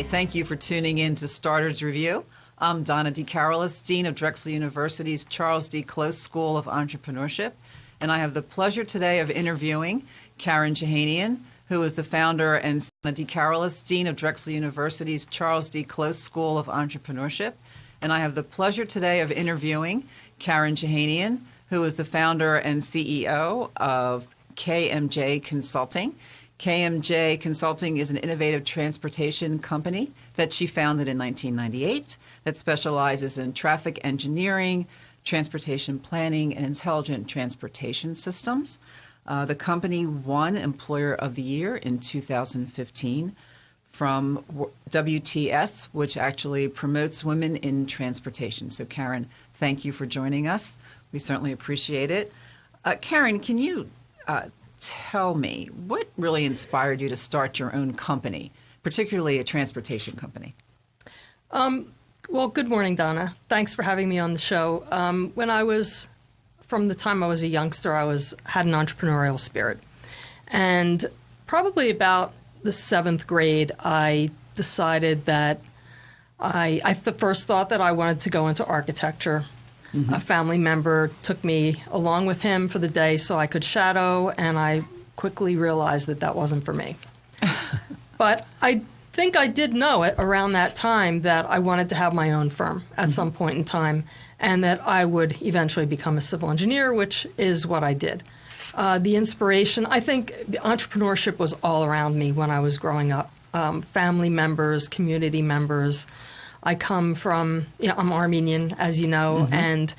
Thank you for tuning in to Starters Review. I'm Donna DeCarolis, Dean of Drexel University's Charles D. Close School of Entrepreneurship, and I have the pleasure today of interviewing Karen Jehanian, who is the founder, and Donna DeCarolis, Dean of Drexel University's Charles D. Close School of Entrepreneurship. And I have the pleasure today of interviewing Karen Jehanian, who is the founder and CEO of KMJ Consulting. KMJ Consulting is an innovative transportation company that she founded in 1998 that specializes in traffic engineering, transportation planning, and intelligent transportation systems. The company won Employer of the Year in 2015 from WTS, which actually promotes women in transportation. So, Karen, thank you for joining us. We certainly appreciate it. Karen, can you tell me what really inspired you to start your own company, particularly a transportation company? Well, good morning, Donna. Thanks for having me on the show. From the time I was a youngster, had an entrepreneurial spirit. And probably about the 7th grade, I decided that I first thought that I wanted to go into architecture. Mm-hmm. A family member took me along with him for the day so I could shadow, and I quickly realized that that wasn't for me. But I think I did know it around that time that I wanted to have my own firm at some point in time, and that I would eventually become a civil engineer, which is what I did. The inspiration, I think entrepreneurship was all around me when I was growing up. Family members, community members. I come from, I'm Armenian, as you know, and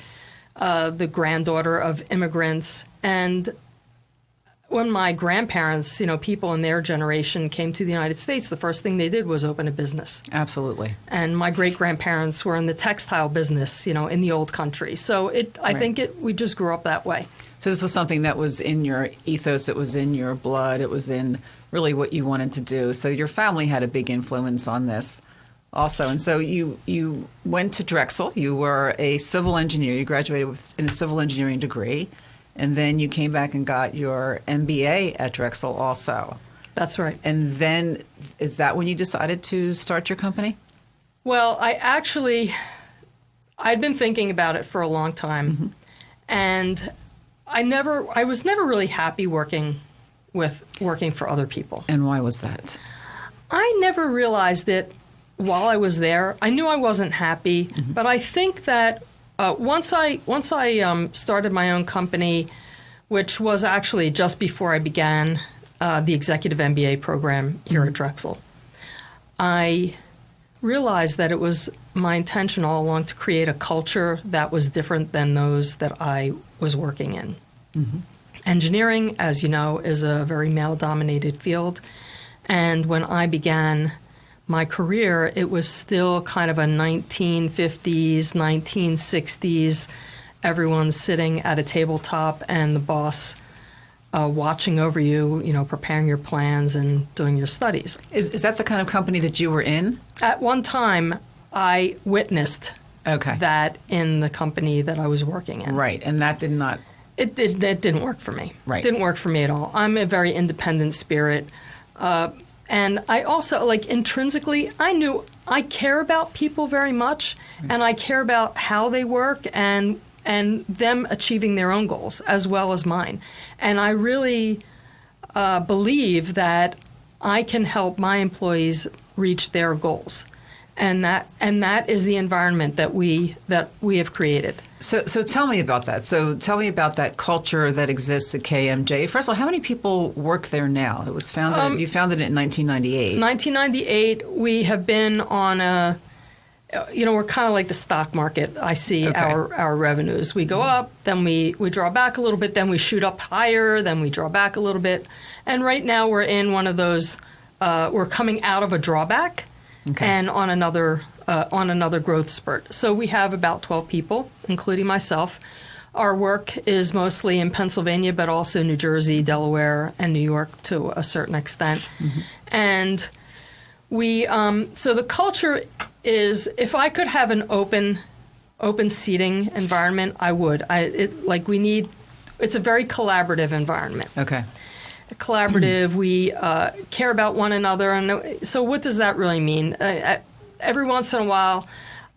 the granddaughter of immigrants. And when my grandparents, people in their generation came to the United States, the first thing they did was open a business. Absolutely. And my great-grandparents were in the textile business, in the old country. So I think we just grew up that way. So this was something that was in your ethos, it was in your blood, it was in really what you wanted to do. So your family had a big influence on this also. And so you went to Drexel. You were a civil engineer. You graduated with a civil engineering degree. And then you came back and got your MBA at Drexel also. That's right. And then is that when you decided to start your company? Well, I'd been thinking about it for a long time. Mm-hmm. And I was never really happy working for other people. And why was that? I never realized it while I was there. I knew I wasn't happy, but I think that once I started my own company, which was actually just before I began the executive MBA program here at Drexel, I realized that it was my intention all along to create a culture that was different than those that I was working in. Mm-hmm. Engineering, as you know, is a very male-dominated field, and when I began my career, it was still kind of a 1950s, 1960s, everyone's sitting at a tabletop and the boss watching over you, preparing your plans and doing your studies. Is that the kind of company that you were in? At one time, I witnessed that in the company that I was working in. Right, and that did not... It didn't work for me. Right. It didn't work for me at all. I'm a very independent spirit. And I also, intrinsically, I knew I care about people very much, and I care about how they work and them achieving their own goals as well as mine. And I really believe that I can help my employees reach their goals. And that is the environment that we have created. So tell me about that. So tell me about that culture that exists at KMJ. First of all, how many people work there now? It was founded. You founded it in 1998. 1998. We have been on we're kind of like the stock market. I see our revenues. We go up, then we draw back a little bit, then we shoot up higher, then we draw back a little bit. And right now we're in one of those. We're coming out of a drawback. And on another growth spurt. So we have about 12 people, including myself. Our work is mostly in Pennsylvania, but also New Jersey, Delaware, and New York to a certain extent. Mm-hmm. And we so the culture is, if I could have an open seating environment, I would. It's a very collaborative environment. Okay. collaborative. We care about one another. And so what does that really mean? Every once in a while,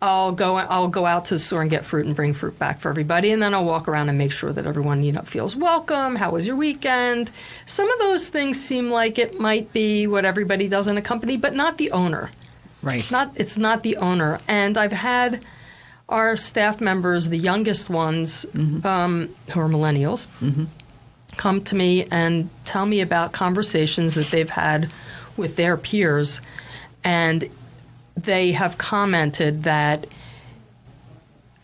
I'll go out to the store and get fruit and bring fruit back for everybody, and then I'll walk around and make sure that everyone feels welcome. How was your weekend? Some of those things seem like it might be what everybody does in a company, but not the owner. Right. It's not the owner. And I've had our staff members, the youngest ones, who are millennials, come to me and tell me about conversations that they've had with their peers, and they have commented that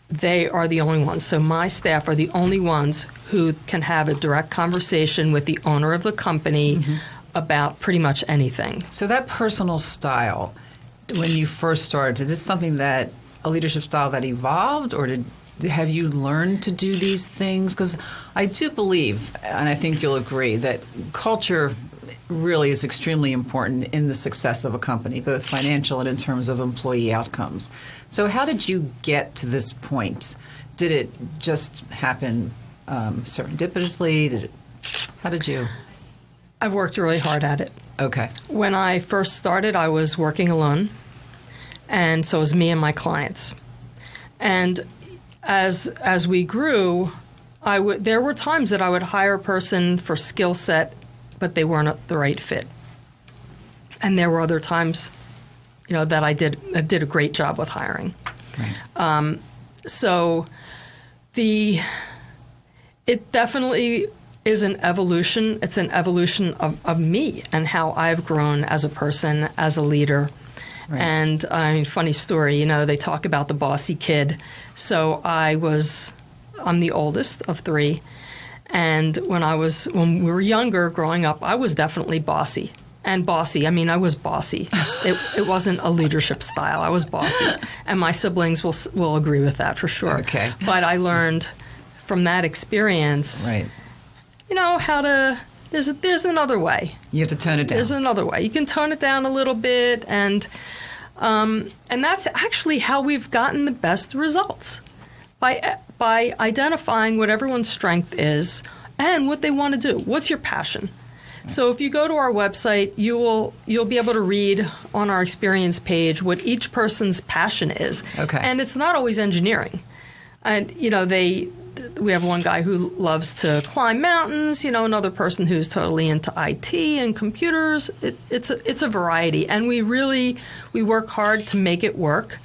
they are the only ones. So my staff are the only ones who can have a direct conversation with the owner of the company about pretty much anything. So that personal style, when you first started, is this something that a leadership style that evolved, or have you learned to do these things? Because I do believe, and I think you'll agree, that culture really is extremely important in the success of a company, both financial and in terms of employee outcomes. So how did you get to this point? Did it just happen serendipitously? How did you? I've worked really hard at it. Okay. When I first started, I was working alone, and so it was me and my clients. And as we grew, there were times that I would hire a person for skill set, but they weren't the right fit. And there were other times, that I did a great job with hiring. Right. So it definitely is an evolution. It's an evolution of me and how I've grown as a person, as a leader. Right. And I mean, funny story, they talk about the bossy kid. So I'm the oldest of three. And when we were younger, growing up, I was definitely bossy. And bossy, I mean, I was bossy. It wasn't a leadership style. I was bossy. And my siblings will agree with that for sure. Okay. But I learned from that experience, right, how to, there's another way. You have to tone it down. There's another way. You can tone it down a little bit. And that's actually how we've gotten the best results. By identifying what everyone's strength is and what they want to do. What's your passion? So if you go to our website, you'll be able to read on our experience page what each person's passion is. Okay. And it's not always engineering. And we have one guy who loves to climb mountains, another person who's totally into IT and computers. It's a variety, and we work hard to make it work.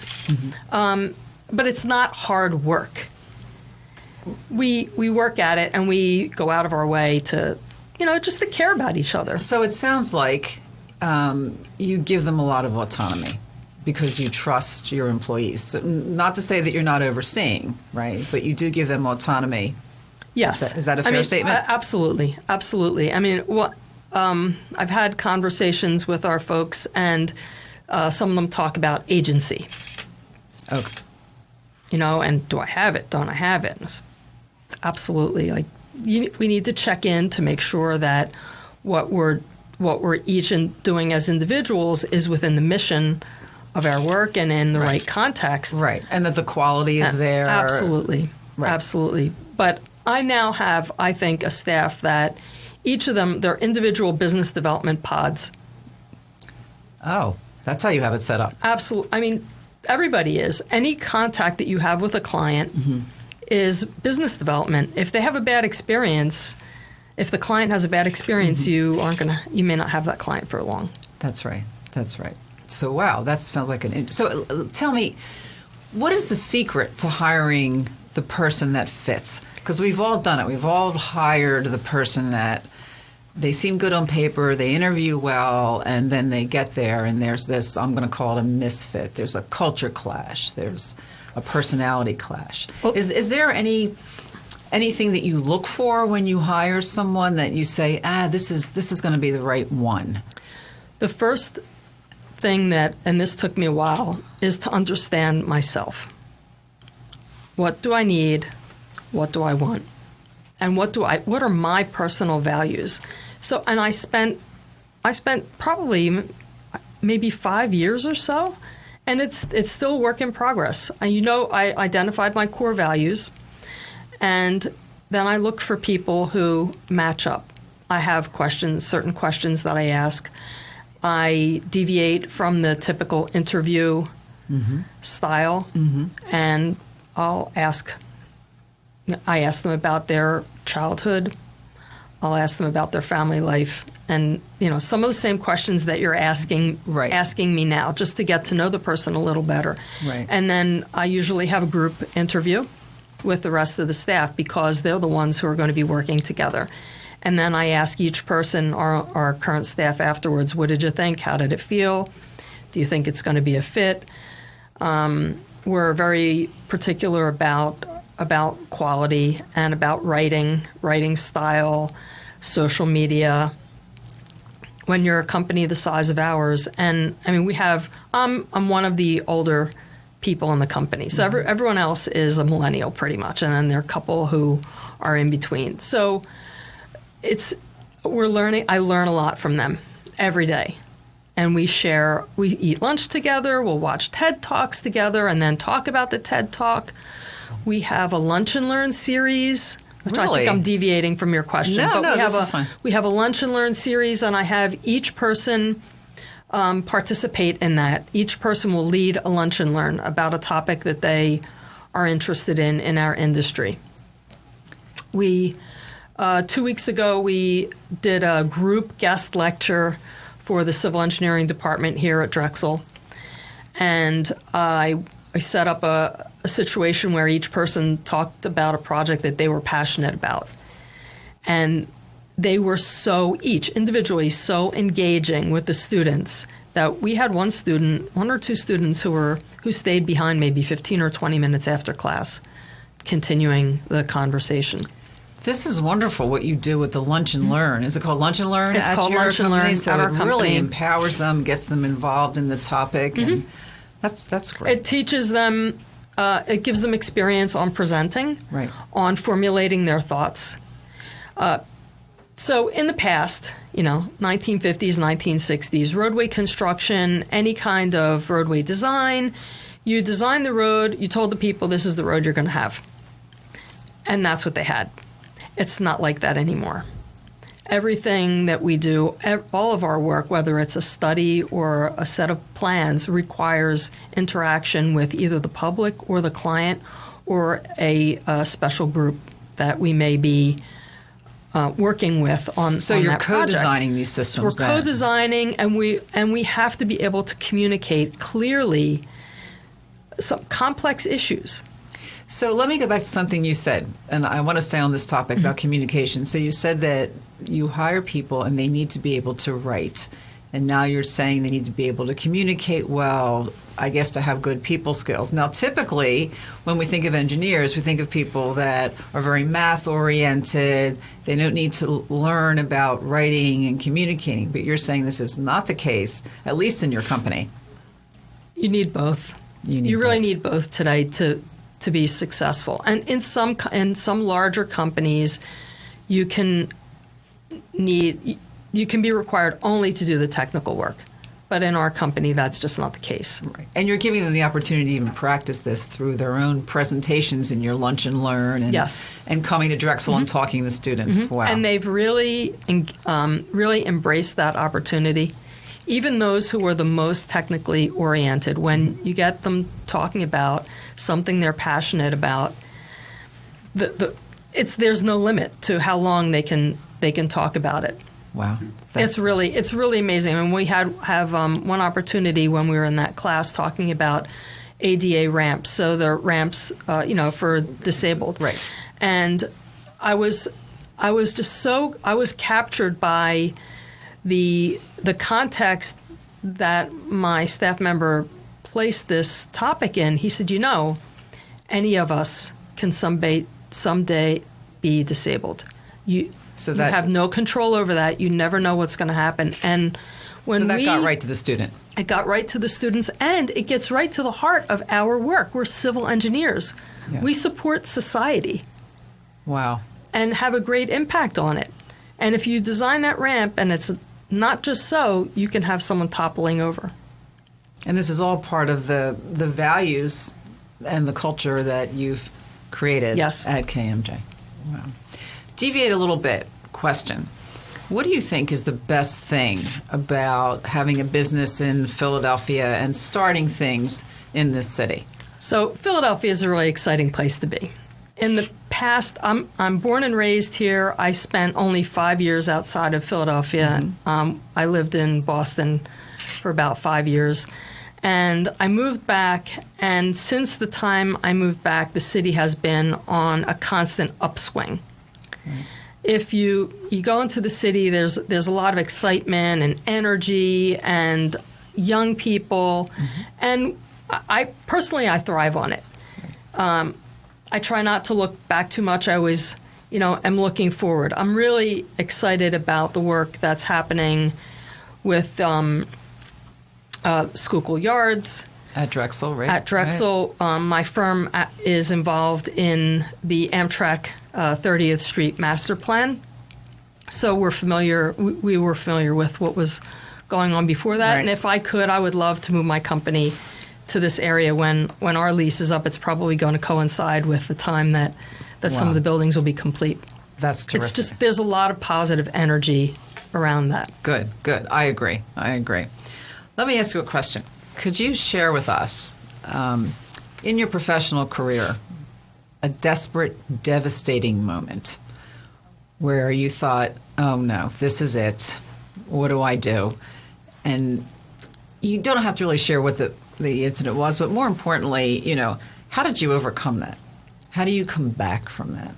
But it's not hard work. We work at it, and we go out of our way to, just to care about each other. So it sounds like you give them a lot of autonomy because you trust your employees. So not to say that you're not overseeing, right? But you do give them autonomy. Yes. Is that a fair statement? Absolutely. Absolutely. I mean, I've had conversations with our folks, and some of them talk about agency. Okay. And do I have it? Don't I have it? Absolutely. We need to check in to make sure that what we're each doing as individuals is within the mission of our work and in the right context. Right. And that the quality is there. Absolutely. Right. Absolutely. But I now have, I think, a staff that each of them, they're individual business development pods. Oh, that's how you have it set up. Absolutely. I mean, everybody is. Any contact that you have with a client is business development. If they have a bad experience, if the client has a bad experience, you may not have that client for long. That's right. That's right. So, wow, that sounds like so tell me, what is the secret to hiring the person that fits? Because we've all done it. We've all hired the person that they seem good on paper, they interview well, and then they get there, and there's this, I'm going to call it a misfit. There's a culture clash. There's a personality clash. Well, is there anything that you look for when you hire someone that you say, this is going to be the right one? The first thing and this took me a while, is to understand myself. What do I need? What do I want? And what are my personal values? So, and I spent probably maybe 5 years or so, and it's still a work in progress. And I identified my core values, and then I look for people who match up. I have certain questions that I ask. I deviate from the typical interview style, and I ask them about their childhood. I'll ask them about their family life, and some of the same questions that you're asking me now, just to get to know the person a little better. Right. And then I usually have a group interview with the rest of the staff, because they're the ones who are going to be working together. And then I ask each person, our current staff, afterwards, what did you think? How did it feel? Do you think it's going to be a fit? We're very particular about quality and about writing style, social media. When you're a company the size of ours, and I mean, I'm one of the older people in the company, so everyone else is a millennial pretty much, and then there are a couple who are in between. So I learn a lot from them every day. And we eat lunch together, we'll watch TED Talks together, and then talk about the TED Talk. We have a Lunch and Learn series, which I think I'm deviating from your question. This is fine. We have a Lunch and Learn series, and I have each person participate in that. Each person will lead a Lunch and Learn about a topic that they are interested in our industry. 2 weeks ago, we did a group guest lecture for the Civil Engineering Department here at Drexel. And I set up a situation where each person talked about a project that they were passionate about. And they were each individually so engaging with the students that we had one or two students who stayed behind maybe 15 or 20 minutes after class, continuing the conversation. This is wonderful what you do with the Lunch and Learn. Is it called Lunch and Learn? It's called Lunch and Learn so at our company. It really empowers them, gets them involved in the topic. And that's great. It teaches them, it gives them experience on presenting, on formulating their thoughts. So in the past, 1950s, 1960s, roadway construction, any kind of roadway design, you designed the road, you told the people this is the road you're going to have. And that's what they had. It's not like that anymore. Everything that we do, all of our work, whether it's a study or a set of plans, requires interaction with either the public or the client or a special group that we may be working with on that project. So you're co-designing these systems. We're co-designing, and we have to be able to communicate clearly some complex issues. So let me go back to something you said, and I want to stay on this topic about communication. So you said that you hire people and they need to be able to write, and now you're saying they need to be able to communicate well, I guess to have good people skills. Now typically when we think of engineers, we think of people that are very math-oriented. They don't need to learn about writing and communicating, but you're saying this is not the case, at least in your company. You need both. You really need both today to be successful. And in some larger companies, you can be required only to do the technical work. But in our company, that's just not the case. Right. And you're giving them the opportunity to even practice this through their own presentations in your Lunch and Learn, and coming to Drexel and talking to students. Wow. And they've really embraced that opportunity. Even those who are the most technically oriented, when you get them talking about something they're passionate about, there's no limit to how long they can talk about it. Wow, it's really amazing. I mean, we have one opportunity when we were in that class talking about ADA ramps, so the ramps, for disabled. Right. And I was captured by the context that my staff member placed this topic in. He said, any of us can someday be disabled. You have no control over that. You never know what's going to happen. And when that got right to the student. It got right to the students, and it gets right to the heart of our work. We're civil engineers. Yes. We support society. Wow. And have a great impact on it. And if you design that ramp and it's not just so, you can have someone toppling over. And this is all part of the values and the culture that you've created at KMJ. Wow. Deviate a little bit. Question. What do you think is the best thing about having a business in Philadelphia and starting things in this city? So Philadelphia is a really exciting place to be. In the past, I'm born and raised here. I spent only 5 years outside of Philadelphia. I lived in Boston for about 5 years. And I moved back, and since the time I moved back, the city has been on a constant upswing. If you go into the city, there's a lot of excitement and energy and young people, and I personally thrive on it. I try not to look back too much. I always, am looking forward. I'm really excited about the work that's happening with Schuylkill Yards. At Drexel, right? At Drexel. Right. My firm is involved in the Amtrak 30th Street Master Plan. So we were familiar with what was going on before that. Right. And if I could, I would love to move my company to this area when our lease is up. It's probably going to coincide with the time that some of the buildings will be complete. That's terrific. It's just, there's a lot of positive energy around that. Good. I agree. Let me ask you a question. Could you share with us, in your professional career, a desperate, devastating moment where you thought, oh no, this is it. What do I do? And you don't have to really share what the incident was, but more importantly, how did you overcome that? How do you come back from that?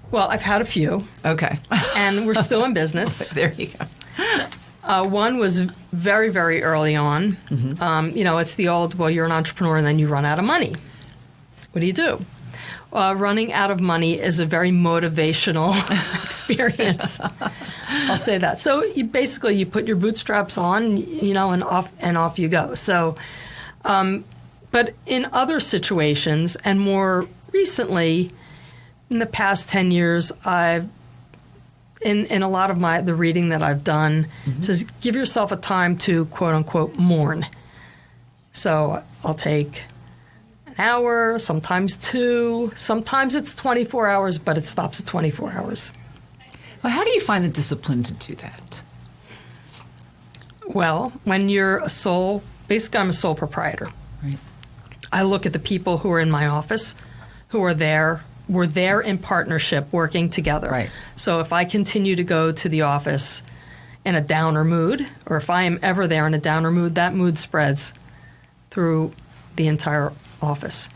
Well, I've had a few. Okay. And we're still in business. There you go. One was very, very early on. It's the old, well, you're an entrepreneur and then you run out of money. What do you do? Running out of money is a very motivational experience. I'll say that. So you put your bootstraps on, and off you go. So, but in other situations, and more recently, in the past 10 years, in a lot of the reading that I've done, it says give yourself a time to quote unquote mourn. So I'll take an hour, sometimes 2, sometimes it's 24 hours, but it stops at 24 hours. Well, how do you find the discipline to do that? Well, when you're basically I'm a sole proprietor. Right. I look at the people who are in my office, who are there. We're there in partnership, working together. Right. So if I continue to go to the office in a downer mood, or if I am ever there in a downer mood, that mood spreads through the entire office.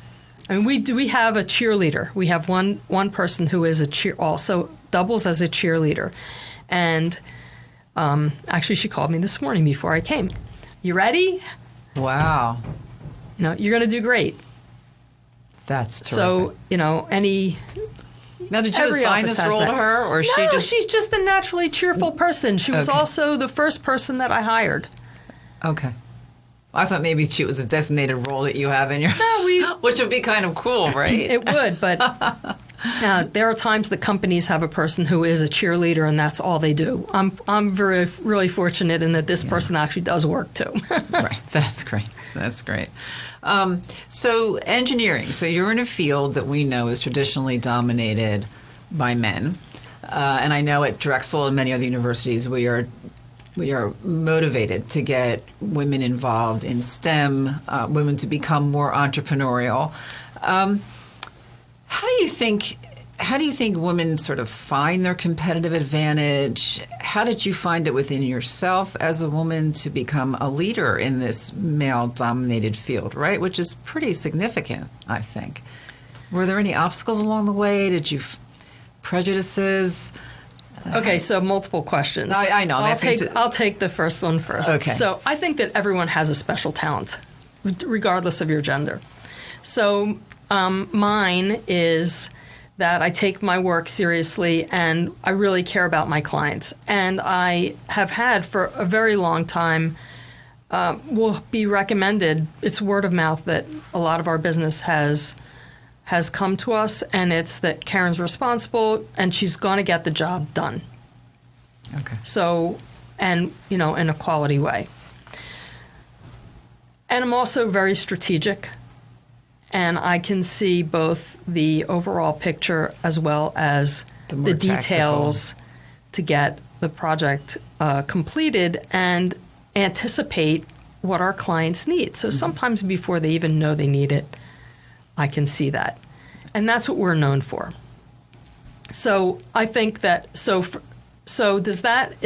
I mean, we have a cheerleader. We have one person who is also doubles as a cheerleader, and actually, she called me this morning before I came. You ready? Wow. You're going to do great. That's terrific. So, Now, did you assign this role to her, or she's just a naturally cheerful person. She was also the first person that I hired. Okay. I thought maybe she was a designated role that you have in your... which would be kind of cool, right? It would, but there are times that companies have a person who is a cheerleader, and that's all they do. I'm really fortunate in that this person actually does work, too. Right. That's great. So engineering. So you're in a field that we know is traditionally dominated by men. And I know at Drexel and many other universities we are motivated to get women involved in STEM, women to become more entrepreneurial. How do you think women sort of find their competitive advantage? How did you find it within yourself as a woman to become a leader in this male-dominated field, right? Which is pretty significant, I think. Were there any obstacles along the way? Did you prejudices? Okay, so multiple questions. I know. I'll take the first one first. Okay. So I think that everyone has a special talent, regardless of your gender. So mine is that I take my work seriously and I really care about my clients. And I have had for a very long time, will be recommended, it's word of mouth that a lot of our business has come to us, and it's that Karen's responsible and she's going to get the job done. Okay. So, and, in a quality way. And I'm also very strategic, and I can see both the overall picture as well as the details to get the project completed and anticipate what our clients need. So sometimes before they even know they need it, I can see that. And that's what we're known for. So I think that, is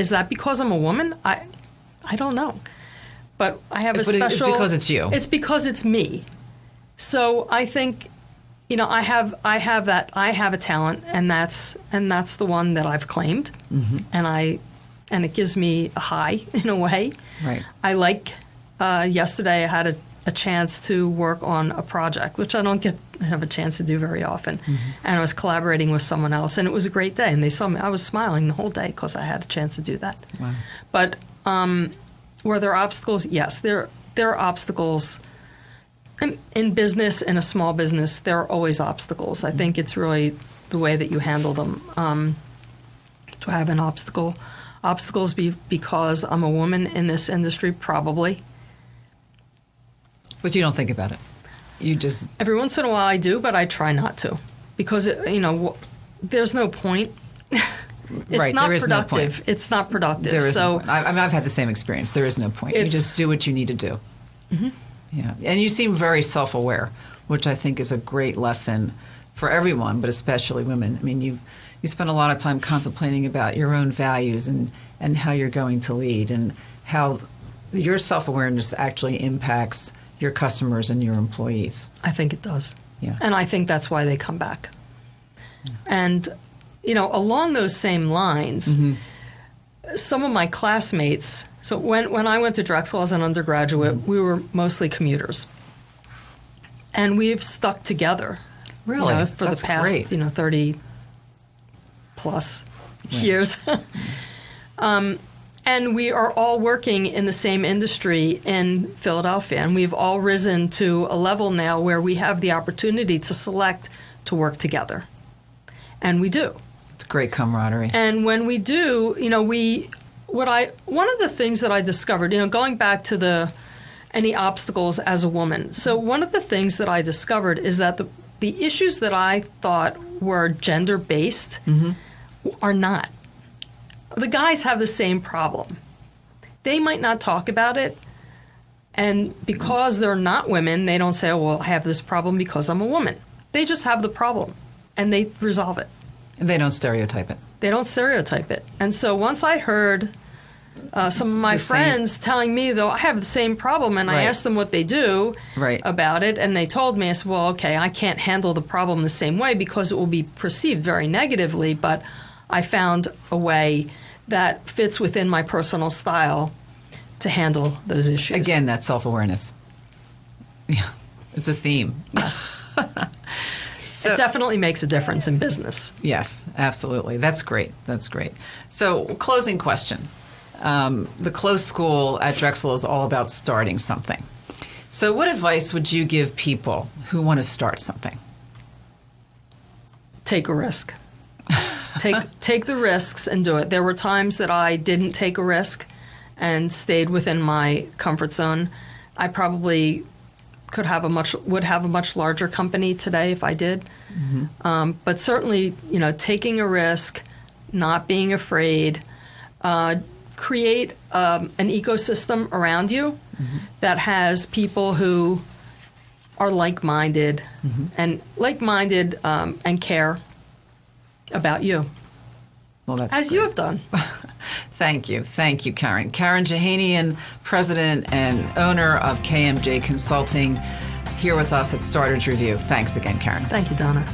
that because I'm a woman? I don't know. But I have a special... It's because it's you. It's because it's me. So I think, I have a talent, and that's the one that I've claimed. And it gives me a high in a way. Right. I like, yesterday I had a chance to work on a project, which I don't have a chance to do very often. And I was collaborating with someone else, and it was a great day. And they saw me. I was smiling the whole day because I had a chance to do that. Wow. But were there obstacles? Yes, there are obstacles. In business, in a small business, there are always obstacles. I think it's really the way that you handle them. To have an obstacles because I'm a woman in this industry, probably. But you don't think about it. You just... Every once in a while I do, but I try not to. Because, there's no point. It's not productive. It's not productive. There is no point. I've had the same experience. There is no point. You just do what you need to do. Yeah. And you seem very self-aware, which I think is a great lesson for everyone, but especially women. I mean, you spend a lot of time contemplating about your own values and how you're going to lead and how your self-awareness actually impacts your customers and your employees. I think it does. Yeah. And I think that's why they come back. Yeah. And, along those same lines, some of my classmates, so when I went to Drexel as an undergraduate, we were mostly commuters. And we've stuck together. Really? For That's the past, great. 30 plus years. And we are all working in the same industry in Philadelphia. And we've all risen to a level now where we have the opportunity to select to work together. And we do. It's great camaraderie. And when we do, one of the things that I discovered, going back to any obstacles as a woman. So one of the things that I discovered is that the issues that I thought were gender-based are not. The guys have the same problem. They might not talk about it, and because they're not women, they don't say, oh, well, I have this problem because I'm a woman. They just have the problem, and they resolve it. And they don't stereotype it. They don't stereotype it. And so once I heard some of my friends telling me, though, I have the same problem, and I asked them what they do about it, and they told me, I said, well, okay, I can't handle the problem the same way because it will be perceived very negatively, but I found a way that fits within my personal style to handle those issues. Again, that's self-awareness. Yeah, it's a theme. Yes. It definitely makes a difference in business. Yes, absolutely. That's great. That's great. So, closing question. The Close School at Drexel is all about starting something. So what advice would you give people who want to start something? Take a risk. Take the risks and do it. There were times that I didn't take a risk and stayed within my comfort zone. I probably would have a much larger company today if I did. But certainly, taking a risk, not being afraid, create an ecosystem around you that has people who are like-minded and care about you. Well, that's as great. You have done. Thank you, Karen. Karen Jehanian, president and owner of KMJ Consulting, here with us at Starters Review. Thanks again, Karen. Thank you, Donna.